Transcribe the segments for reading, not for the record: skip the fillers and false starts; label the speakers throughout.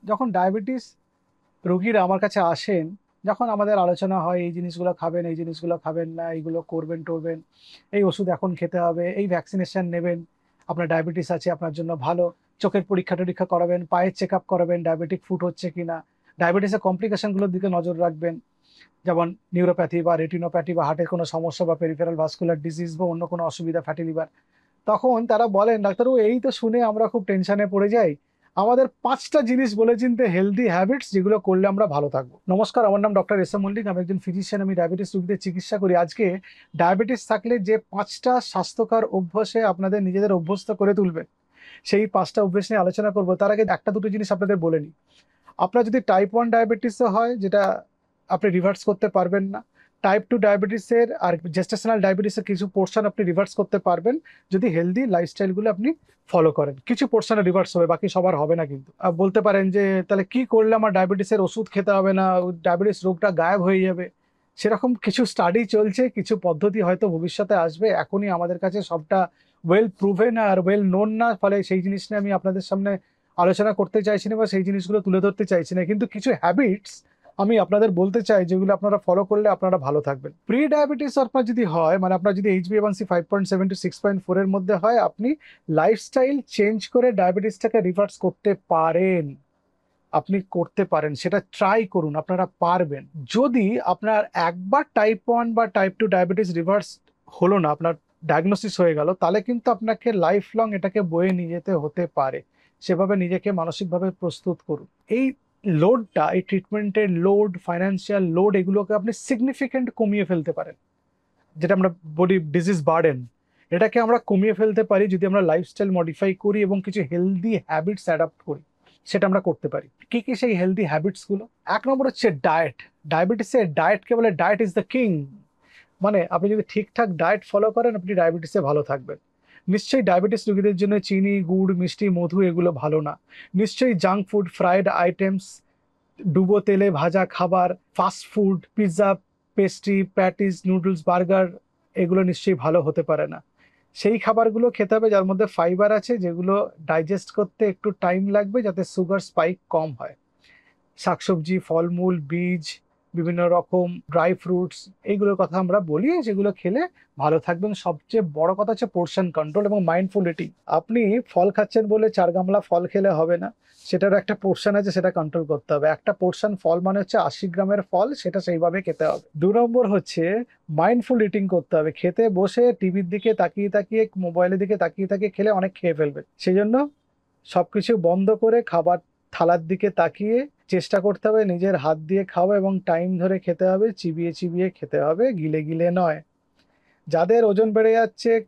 Speaker 1: যখন ডায়াবেটিস রোগীরা আমার কাছে আসেন, যখন আমাদের আলোচনা হয় এই জিনিসগুলো খাবেন, এই জিনিসগুলো খাবেন না, এইগুলো করবেন টরবেন, এই ওষুধ এখন খেতে হবে, এই ভ্যাকসিনেশন নেবেন, আপনার ডায়াবেটিস আছে আপনার জন্য ভালো, চোখের পরীক্ষা-টরীক্ষা করাবেন, পায়ের চেকআপ করাবেন, ডায়াবেটিক ফুট হচ্ছে কিনা, ডায়াবেটিসের কমপ্লিকেশনগুলোর দিকে নজর রাখবেন। যেমন নিউরোপ্যাথি বা রেটিনোপ্যাথি বা হার্টের কোনো সমস্যা বা পেরিফেরাল ভাস্কুলার ডিজিজ বা অন্য কোনো অসুবিধা, ফ্যাটি লিভার। তখন তারা বলেন, "ডাক্তারবাবু এই তো শুনে আমরা খুব টেনশনে পড়ে যাই। আমাদের ৫ টা জিনিস বলে চিনতে হেলথি হ্যাবিটস যেগুলো করলে আমরা ভালো থাকবো।" নমস্কার, আমার নাম ডক্টর এস এম মল্লিক। আমি একজন ফিজিশিয়ান। আমি ডায়াবেটিস রোগীদের চিকিৎসা করি। আজকে ডায়াবেটিস থাকলে যে ৫ টা স্বাস্থ্যকর অভ্যাসে আপনাদের নিজেদের অভ্যস্ত করে তুলবেন, সেই ৫ টা অভ্যাস নিয়ে আলোচনা করব। তার আগে ১টা-২টো জিনিস আপনাদের বলে নিই। আপনার যদি টাইপ 1 ডায়াবেটিসও হয়, যেটা আপনি রিভার্স করতে পারবেন না। টাইপ 2 ডায়াবেটিসের আর জেস্টেশনাল ডায়াবেটিসের কিছু পোরশন আপনি রিভার্স করতে পারবেন, যদি হেলথি লাইফস্টাইলগুলো আপনি ফলো করেন। কিছু পোরশনে রিভার্স হবে, বাকি সবার হবে না কিন্তু। বলতে পারেন যে, "তাহলে কি করলে আমার ডায়াবেটিসের ওষুধ খেতে হবে না, ডায়াবেটিস রোগটা গায়েব হয়ে যাবে?" সেরকম কিছু স্টাডি চলছে, কিছু পদ্ধতি হয়তো ভবিষ্যতে আসবে। এখনই আমাদের কাছে সবটা well proven are well known না, ফলে সেই জিনিস নিয়ে আমি আপনাদের সামনে আলোচনা করতে চাইছি না বা সেই জিনিসগুলো তুলে ধরতে চাইছি না। কিন্তু কিছু হ্যাবিটস আমি আপনাদের বলতে চাই যেগুলো আপনারা ফলো করলে আপনারা ভালো থাকবেন। প্রি ডায়াবেটিস আপনার যদি হয়, মানে আপনার যদি HbA1c 5.7 to 6.4 এর মধ্যে হয়, আপনি লাইফস্টাইল চেঞ্জ করে ডায়াবেটিসটাকে রিভার্স করতে পারেন। আপনি করতে পারেন। সেটা ট্রাই করুন, আপনারা পারবেন। যদি আপনার একবার টাইপ 1 বা টাইপ 2 ডায়াবেটিস রিভার্স হলো না, আপনার ডায়াগনোসিস হয়ে গেল, তাহলে কিন্তু আপনাকে লাইফ লং এটাকে বয়ে নিয়ে যেতে হতে পারে। সেভাবে নিজেকে মানসিকভাবে প্রস্তুত করুন। এই লোডটা, এই ট্রিটমেন্টের লোড, ফাইন্যান্সিয়াল লোড, এগুলোকে আপনি সিগনিফিক্যান্ট কমিয়ে ফেলতে পারেন। যেটা আমরা বলি ডিজিজ বার্ডেন, এটাকে আমরা কমিয়ে ফেলতে পারি যদি আমরা লাইফস্টাইল মডিফাই করি এবং কিছু হেলদি হ্যাবিটস অ্যাডাপ্ট করি। সেটা আমরা করতে পারি। কি কি সেই হেলদি হ্যাবিটস গুলো? ১ নম্বর হচ্ছে ডায়েট। ডায়াবেটিসে ডায়েটকে বলে ডায়েট ইজ দ্য কিং। মানে আপনি যদি ঠিকঠাক ডায়েট ফলো করেন, আপনি ডায়াবেটিসে ভালো থাকবেন। নিশ্চয়ই ডায়াবেটিস রোগীদের জন্য চিনি, গুড়, মিষ্টি, মধু এগুলো ভালো না। নিশ্চয়ই জাঙ্ক ফুড, ফ্রাইড আইটেমস, ডুবো তেলে ভাজা খাবার, fast food, pizza, pastry, patties, noodles, burger, এগুলো নিশ্চয়ই ভালো হতে পারে না। সেই খাবারগুলো খেতে হবে যার মধ্যে ফাইবার আছে, যেগুলো ডাইজেস্ট করতে একটু টাইম লাগবে, যাতে সুগার স্পাইক কম হয়। শাকসবজি, ফলমূল, বীজ, বিভিন্ন রকম ড্রাই ফ্রুটস, এইগুলোর কথা আমরা বলি, যেগুলো খেলে ভালো থাকবেন। সবচেয়ে বড় কথা হচ্ছে পোর্শন কন্ট্রোল এবং মাইন্ডফুল ইটিং। আপনি ফল খাচ্ছেন বলে ৪ গামলা ফল খেলে হবে না। সেটারও একটা পোর্শন আছে, সেটা কন্ট্রোল করতে হবে। একটা পোর্শন ফল মানে হচ্ছে ৮০ গ্রামের ফল, সেটা সেইভাবে খেতে হবে। ২ নম্বর হচ্ছে মাইন্ডফুল ইটিং করতে হবে। খেতে বসে টিভির দিকে তাকিয়ে তাকিয়ে, মোবাইলের দিকে তাকিয়ে তাকিয়ে খেলে অনেক খেয়ে ফেলবে। সেই জন্য সবকিছু বন্ধ করে খাবার থালার দিকে তাকিয়ে চেষ্টা করতে হবে নিজের হাত দিয়ে খাওয়া, এবং টাইম ধরে খেতে হবে, চিবিয়ে চিবিয়ে খেতে হবে, গিলে গিলে নয়। যাদের ওজন বেড়ে যাচ্ছে,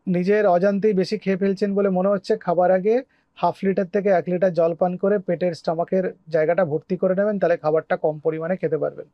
Speaker 1: নিজের অজান্তেই বেশি খেয়ে ফেলছেন বলে মনে হচ্ছে, খাবার আগে হাফ লিটার থেকে ১ লিটার জল পান করে পেটের স্টমাকের জায়গাটা ভর্তি করে নেবেন, তাহলে খাবারটা কম পরিমাণে খেতে পারবেন।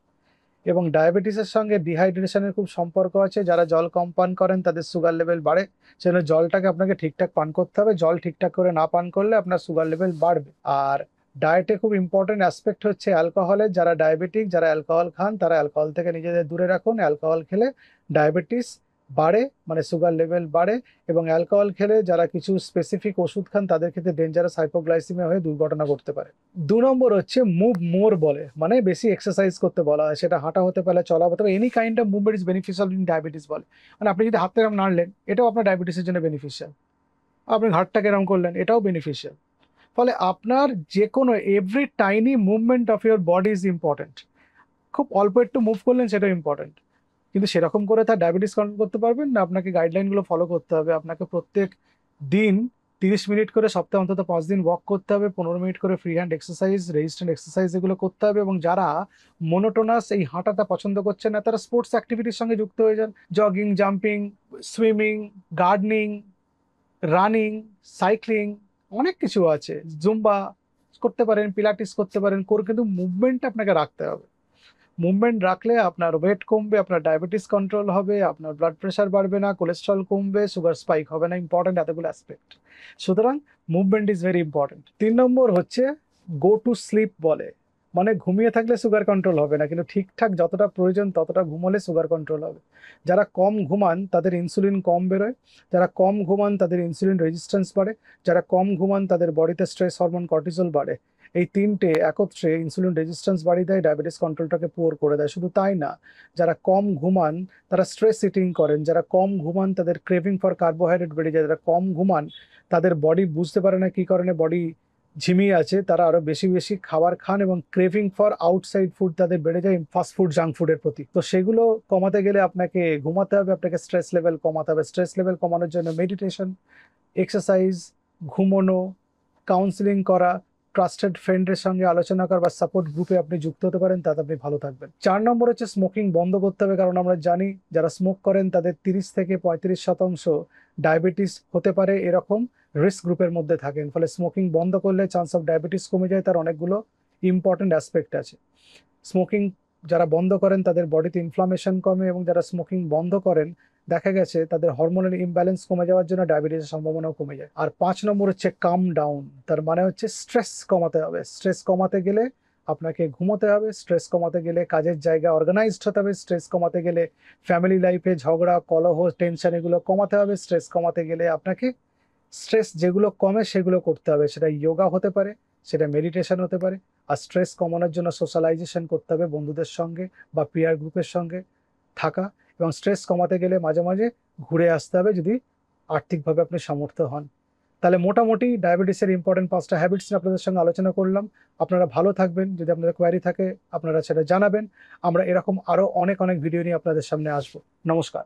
Speaker 1: এবং ডায়াবেটিসের সঙ্গে ডিহাইড্রেশনের খুব সম্পর্ক আছে। যারা জল কম পান করেন তাদের সুগার লেভেল বাড়ে। সেজন্য জলটাকে আপনাকে ঠিকঠাক পান করতে হবে। জল ঠিকঠাক করে না পান করলে আপনার সুগার লেভেল বাড়বে। আর ডায়েটে খুব ইম্পর্টেন্ট অ্যাসপেক্ট হচ্ছে অ্যালকোহলের। যারা ডায়াবেটিক, যারা অ্যালকোহল খান, তারা অ্যালকোহল থেকে নিজেদের দূরে রাখুন। অ্যালকোহল খেলে ডায়াবেটিস বাড়ে, মানে সুগার লেভেল বাড়ে। এবং অ্যালকোহল খেলে যারা কিছু স্পেসিফিক ওষুধ খান, তাদের ক্ষেত্রে ডেঞ্জারাস হাইপোগ্লাইসিমিয়া হয়ে দুর্ঘটনা ঘটতে পারে। ২ নম্বর হচ্ছে মুভ মোর বলে, মানে বেশি এক্সারসাইজ করতে বলা হয়। সেটা হাঁটা হতে পারে, চলা হতে পারে, any kind of movement is beneficial in diabetes বলে। মানে আপনি যদি হাতটা এরকম নাড়লেন, এটাও আপনার ডায়াবেটিসের জন্য বেনিফিশিয়াল। আপনি ঘাড়টাকে এরকম করলেন, এটাও বেনিফিশিয়াল। ফলে আপনার যে কোনো every tiny movement of your body is important. খুব অল্প একটু মুভ করলেন, সেটাও ইম্পর্টেন্ট। কিন্তু সেরকম করে তার ডায়াবেটিস কন্ট্রোল করতে পারবেন না। আপনাকে গাইডলাইনগুলো ফলো করতে হবে। আপনাকে প্রত্যেক দিন ৩০ মিনিট করে, সপ্তাহে অন্তত ৫ দিন ওয়াক করতে হবে, ১৫ মিনিট করে free hand exercise, resistant exercise, এগুলো করতে হবে। এবং যারা মোনোটোনাস এই হাঁটাটা পছন্দ করছেন না, তারা স্পোর্টস অ্যাক্টিভিটির সঙ্গে যুক্ত হয়ে যান। Jogging, jumping, swimming, gardening, running, cycling, অনেক কিছু আছে। জুম্বা করতে পারেন, পিলাটিস করতে পারেন, করে কিন্তু মুভমেন্টটা আপনাকে রাখতে হবে। মুভমেন্ট রাখলে আপনার ওয়েট কমবে, আপনার ডায়াবেটিস কন্ট্রোল হবে, আপনার ব্লাড প্রেশার বাড়বে না, কোলেস্ট্রল কমবে, সুগার স্পাইক হবে না। ইম্পর্টেন্ট এতগুলো অ্যাসপেক্ট। সুতরাং মুভমেন্ট ইজ ভেরি ইম্পর্টেন্ট। ৩ নম্বর হচ্ছে গো টু স্লিপ বলে, মানে ঘুমিয়ে থাকলে সুগার কন্ট্রোল হবে না, কিন্তু ঠিকঠাক যতটা প্রয়োজন ততটা ঘুমোলে সুগার কন্ট্রোল হবে। যারা কম ঘুমান তাদের ইনসুলিন কম বেরোয়। যারা কম ঘুমান তাদের ইনসুলিন রেজিস্ট্যান্স বাড়ে। যারা কম ঘুমান তাদের বডিতে স্ট্রেস হরমোন কর্টিসল বাড়ে। এই তিনটে একত্রে ইনসুলিন রেজিস্ট্যান্স বাড়িয়ে দেয়, ডায়াবেটিস কন্ট্রোলটাকে পুয়ার করে দেয়। শুধু তাই না, যারা কম ঘুমান তারা স্ট্রেস ইটিং করেন, যারা কম ঘুমান তাদের ক্রেভিং ফর কার্বোহাইড্রেট বেড়ে যায়, যারা কম ঘুমান তাদের বডি বুঝতে পারে না কী কারণে বডি ঝিমিয়ে আছে, তারা আরো বেশি বেশি খাবার খান এবং ক্রেভিং ফর আউটসাইড ফুড তাদের বেড়ে যায়, ফাস্ট ফুড জাঙ্ক ফুডের প্রতি। তো সেগুলো কমাতে গেলে আপনাকে ঘুমাতে হবে, আপনাকে স্ট্রেস লেভেল কমাতে হবে। স্ট্রেস লেভেল কমানোর জন্য মেডিটেশন, এক্সারসাইজ, ঘুমোনো, কাউন্সিলিং করা, ট্রাস্টেড ফ্রেন্ডের সঙ্গে আলোচনা করা বা সাপোর্ট গ্রুপে আপনি যুক্ত হতে পারেন, তাতে আপনি ভালো থাকবেন। 4 নম্বর হচ্ছে স্মোকিং বন্ধ করতে হবে, কারণ আমরা জানি যারা স্মোক করেন তাদের 30 থেকে 35% ডায়াবেটিস হতে পারে, এরকম রিস্ক গ্রুপের মধ্যে থাকেন। ফলে স্মোকিং বন্ধ করলে চান্স অফ ডায়াবেটিস কমে যায়। তার অনেকগুলো ইম্পর্টেন্ট অ্যাসপেক্ট আছে। স্মোকিং যারা বন্ধ করেন তাদের বডিতে ইনফ্লামেশন কমে, এবং যারা স্মোকিং বন্ধ করেন দেখা গেছে তাদের হরমোনাল ইমব্যালেন্স কমে যাওয়ার জন্য ডায়াবেটিসের সম্ভাবনাও কমে যায়। আর 5 নম্বর হচ্ছে কাম ডাউন, তার মানে হচ্ছে স্ট্রেস কমাতে হবে। স্ট্রেস কমাতে গেলে আপনাকে ঘুমোতে হবে, স্ট্রেস কমাতে গেলে কাজের জায়গা অর্গানাইজড হতে হবে, স্ট্রেস কমাতে গেলে ফ্যামিলি লাইফে ঝগড়া কলহ টেনশন এগুলো কমাতে হবে, স্ট্রেস কমাতে গেলে আপনাকে স্ট্রেস যেগুলো কমে সেগুলো করতে হবে। সেটা যোগা হতে পারে, সেটা মেডিটেশন হতে পারে। আর স্ট্রেস কমানোর জন্য সোশ্যালাইজেশন করতে হবে, বন্ধুদের সঙ্গে বা পিয়ার গ্রুপের সঙ্গে থাকা। এবং স্ট্রেস কমাতে গেলে মাঝে মাঝে ঘুরে আসতে হবে যদি আর্থিকভাবে আপনি সামর্থ্য হন। তাহলে মোটামুটি ডায়াবেটিসের ইম্পর্টেন্ট 5টা হ্যাবিটস নিয়ে আপনাদের সঙ্গে আলোচনা করলাম। আপনারা ভালো থাকবেন। যদি আপনাদের কোয়ারি থাকে আপনারা সেটা জানাবেন। আমরা এরকম আরও অনেক অনেক ভিডিও নিয়ে আপনাদের সামনে আসবো। নমস্কার।